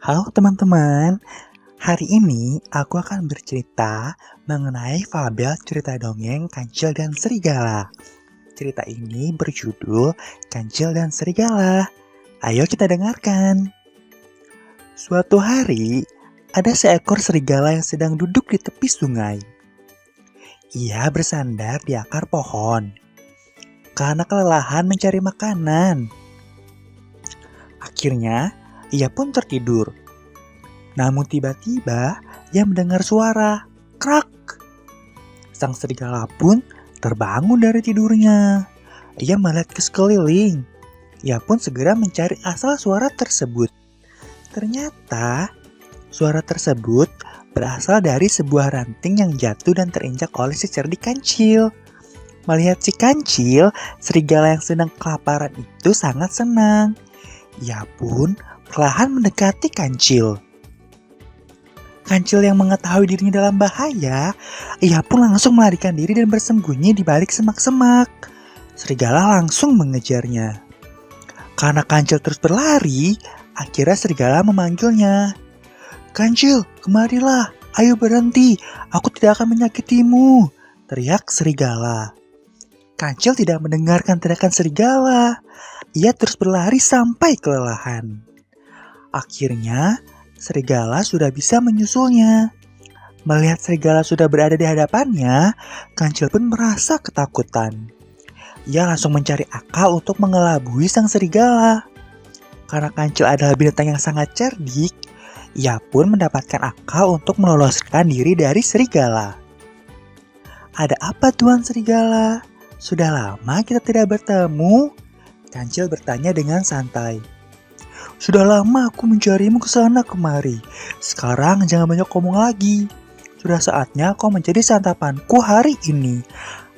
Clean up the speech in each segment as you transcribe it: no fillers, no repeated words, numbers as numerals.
Halo teman-teman, hari ini aku akan bercerita mengenai fabel cerita dongeng Kancil dan Serigala. Cerita ini berjudul Kancil dan Serigala. Ayo kita dengarkan. Suatu hari, ada seekor serigala yang sedang duduk di tepi sungai. Ia bersandar di akar pohon karena kelelahan mencari makanan. Akhirnya, ia pun tertidur. Namun tiba-tiba ia mendengar suara krak. Sang serigala pun terbangun dari tidurnya. Ia melihat ke sekeliling. Ia pun segera mencari asal suara tersebut. Ternyata suara tersebut berasal dari sebuah ranting yang jatuh dan terinjak oleh si cerdik Kancil. Melihat si Kancil, serigala yang sedang kelaparan itu sangat senang. Ia pun perlahan mendekati Kancil. Kancil yang mengetahui dirinya dalam bahaya, ia pun langsung melarikan diri dan bersembunyi di balik semak-semak. Serigala langsung mengejarnya. Karena Kancil terus berlari, akhirnya serigala memanggilnya. "Kancil, kemarilah, ayo berhenti, aku tidak akan menyakitimu," teriak serigala. Kancil tidak mendengarkan teriakan serigala. Ia terus berlari sampai kelelahan. Akhirnya, serigala sudah bisa menyusulnya. Melihat serigala sudah berada di hadapannya, Kancil pun merasa ketakutan. Ia langsung mencari akal untuk mengelabui sang serigala. Karena Kancil adalah binatang yang sangat cerdik, ia pun mendapatkan akal untuk meloloskan diri dari serigala. "Ada apa Tuan Serigala? Sudah lama kita tidak bertemu?" Kancil bertanya dengan santai. "Sudah lama aku mencarimu ke sana kemari. Sekarang jangan banyak ngomong lagi. Sudah saatnya kau menjadi santapanku hari ini.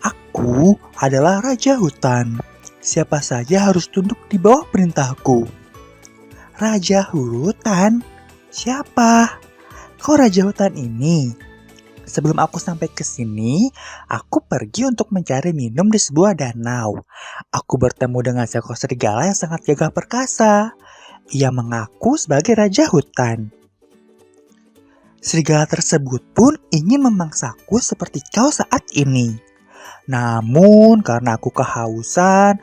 Aku adalah Raja Hutan. Siapa saja harus tunduk di bawah perintahku." "Raja Hutan? Siapa? Kau Raja Hutan ini?" "Sebelum aku sampai ke sini, aku pergi untuk mencari minum di sebuah danau. Aku bertemu dengan seekor serigala yang sangat gagah perkasa. Ia mengaku sebagai Raja Hutan. Serigala tersebut pun ingin memangsaku seperti kau saat ini. Namun karena aku kehausan,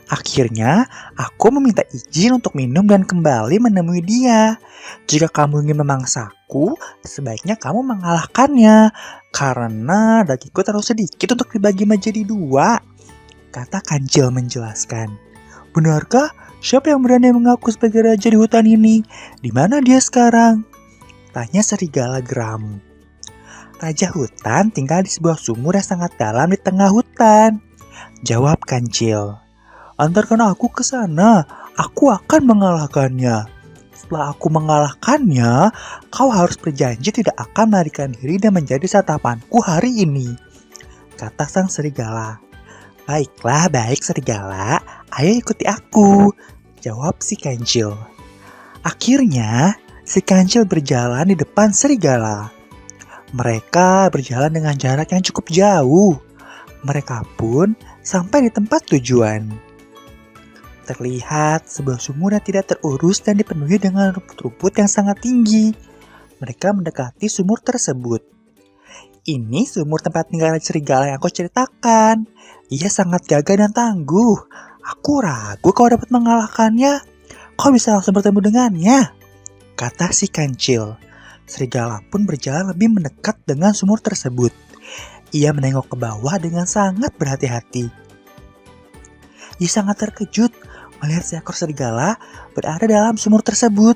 akhirnya aku meminta izin untuk minum dan kembali menemui dia. Jika kamu ingin memangsaku, sebaiknya kamu mengalahkannya, karena dagingku terlalu sedikit untuk dibagi menjadi dua," kata Kancil menjelaskan. "Benarkah? Siapa yang berani mengaku sebagai raja di hutan ini? Di mana dia sekarang?" tanya serigala geram. "Raja hutan tinggal di sebuah sumur yang sangat dalam di tengah hutan," jawab Kancil. "Antarkan aku ke sana, aku akan mengalahkannya. Setelah aku mengalahkannya, kau harus berjanji tidak akan melarikan diri dan menjadi santapanku hari ini," kata sang serigala. "Baiklah, baik serigala, ayo ikuti aku," jawab si Kancil. Akhirnya, si Kancil berjalan di depan serigala. Mereka berjalan dengan jarak yang cukup jauh. Mereka pun sampai di tempat tujuan. Terlihat sebuah sumur yang tidak terurus dan dipenuhi dengan rumput-rumput yang sangat tinggi. Mereka mendekati sumur tersebut. "Ini sumur tempat tinggal serigala yang aku ceritakan. Ia sangat gagah dan tangguh. Aku ragu kau dapat mengalahkannya. Kau bisa langsung bertemu dengannya," kata si Kancil. Serigala pun berjalan lebih mendekat dengan sumur tersebut. Ia menengok ke bawah dengan sangat berhati-hati. Ia sangat terkejut melihat seekor serigala berada dalam sumur tersebut.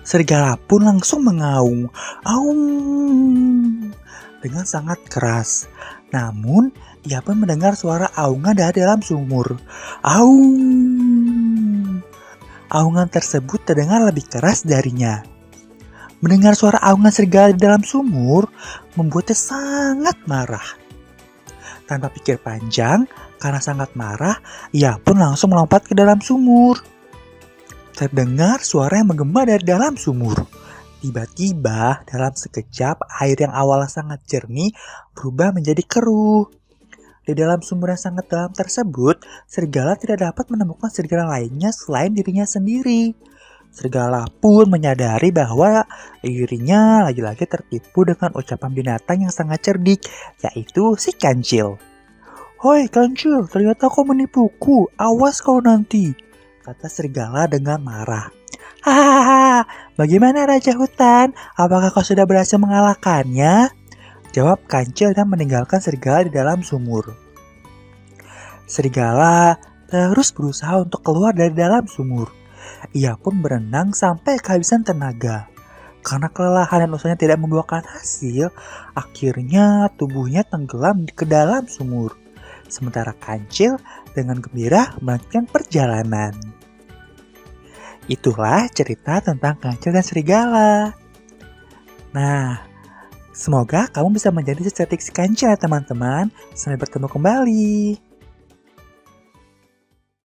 Serigala pun langsung mengaung, "Aung!" dengan sangat keras. Namun, ia pun mendengar suara aungan dari dalam sumur. "Aung!" Aungan tersebut terdengar lebih keras darinya. Mendengar suara aungan serigala di dalam sumur membuatnya sangat marah. Tanpa pikir panjang, karena sangat marah, ia pun langsung melompat ke dalam sumur. Terdengar suara yang menggema dari dalam sumur. Tiba-tiba, dalam sekejap, air yang awalnya sangat jernih berubah menjadi keruh. Di dalam sumur yang sangat dalam tersebut, serigala tidak dapat menemukan serigala lainnya selain dirinya sendiri. Serigala pun menyadari bahwa dirinya lagi-lagi tertipu dengan ucapan binatang yang sangat cerdik, yaitu si kancil. "Hoi kancil, ternyata kau menipuku, awas kau nanti," kata serigala dengan marah. "Hahaha, bagaimana Raja Hutan? Apakah kau sudah berhasil mengalahkannya?" jawab kancil dan meninggalkan serigala di dalam sumur. Serigala terus berusaha untuk keluar dari dalam sumur. Ia pun berenang sampai kehabisan tenaga. Karena kelelahan dan usahanya tidak membuahkan hasil, akhirnya tubuhnya tenggelam ke dalam sumur. Sementara kancil dengan gembira melanjutkan perjalanan. Itulah cerita tentang kancil dan serigala. Nah, semoga kamu bisa menjadi secerdik si kancil ya teman-teman. Sampai bertemu kembali.